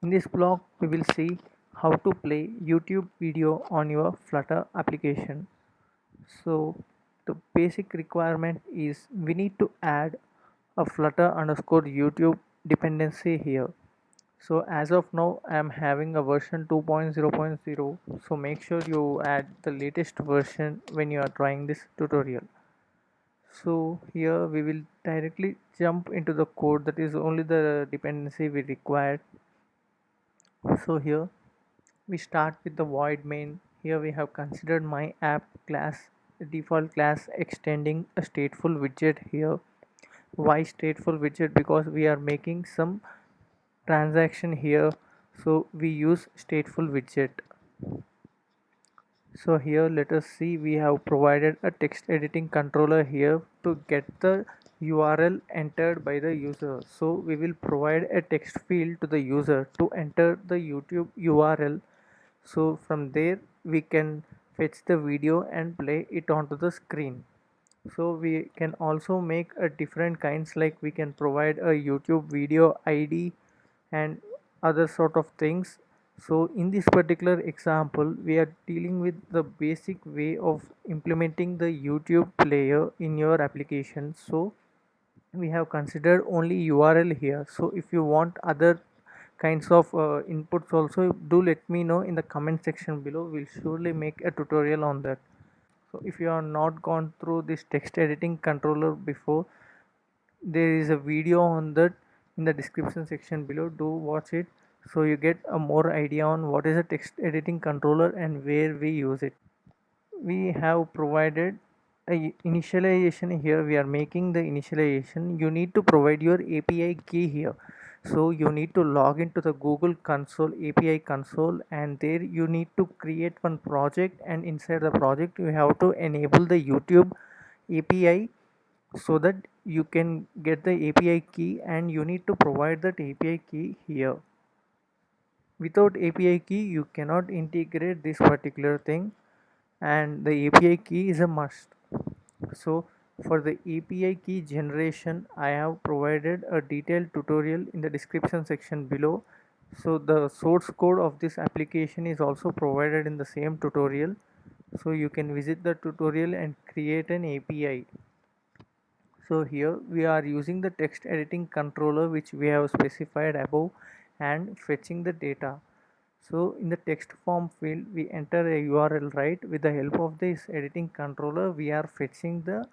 In this blog, we will see how to play YouTube video on your Flutter application. So the basic requirement is we need to add a Flutter underscore YouTube dependency here. So as of now, I am having a version 2.0.0. So make sure you add the latest version when you are trying this tutorial. So here we will directly jump into the code, that is only the dependency we required. So here we start with the void main. Here we have considered my app class, the default class extending a stateful widget here. Why stateful widget? Because we are making some transaction here, so we use stateful widget. So here let us see, we have provided a text editing controller here to get the URL entered by the user. So we will provide a text field to the user to enter the YouTube URL. So from there we can fetch the video and play it onto the screen. So we can also make a different kinds, like we can provide a YouTube video ID and other sort of things. So in this particular example, we are dealing with the basic way of implementing the YouTube player in your application. So we have considered only URL here. So if you want other kinds of inputs also, do let me know in the comment section below. We'll surely make a tutorial on that. So if you are not gone through this text editing controller before, there is a video on that in the description section below. Do watch it so you get a more idea on what is a text editing controller and where we use it. We have provided a initialization here. We are making the initialization. You need to provide your API key here. So you need to log into the Google console, API console, and there you need to create one project, and inside the project you have to enable the YouTube API so that you can get the API key, and you need to provide that API key here. Without API key you cannot integrate this particular thing, and the API key is a must. So for the API key generation, I have provided a detailed tutorial in the description section below. So the source code of this application is also provided in the same tutorial. So you can visit the tutorial and create an API. So here we are using the text editing controller which we have specified above and fetching the data. So in the text form field we enter a URL, right? With the help of this editing controller we are fetching the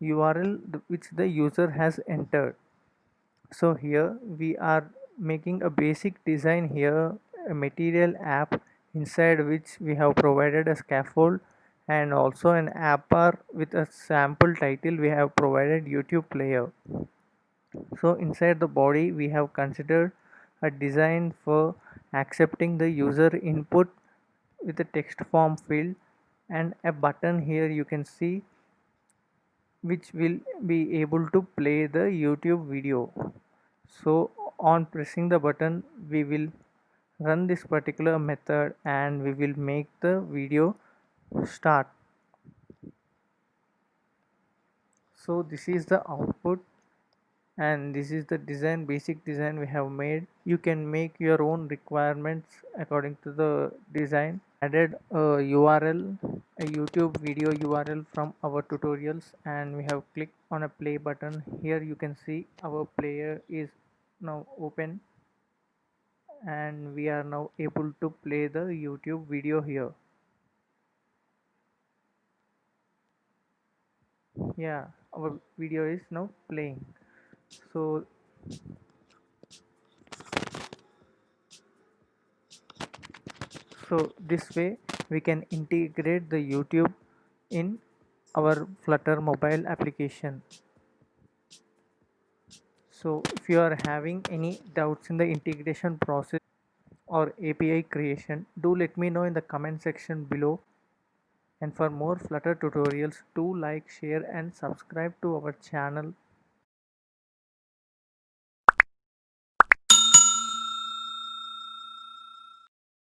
URL which the user has entered. So here we are making a basic design here, a material app inside which we have provided a scaffold and also an app bar with a sample title. We have provided YouTube player. So inside the body we have considered a design for accepting the user input with a text form field and a button here you can see, which will be able to play the YouTube video. So on pressing the button we will run this particular method and we will make the video start. So this is the output and this is the design, basic design we have made. You can make your own requirements according to the design. Added a URL, a YouTube video URL from our tutorials, and we have clicked on a play button. Here you can see our player is now open and we are now able to play the YouTube video here. Yeah, our video is now playing. So so this way we can integrate the YouTube in our Flutter mobile application. So if you are having any doubts in the integration process or API creation, do let me know in the comment section below. And for more Flutter tutorials, do like, share and subscribe to our channel.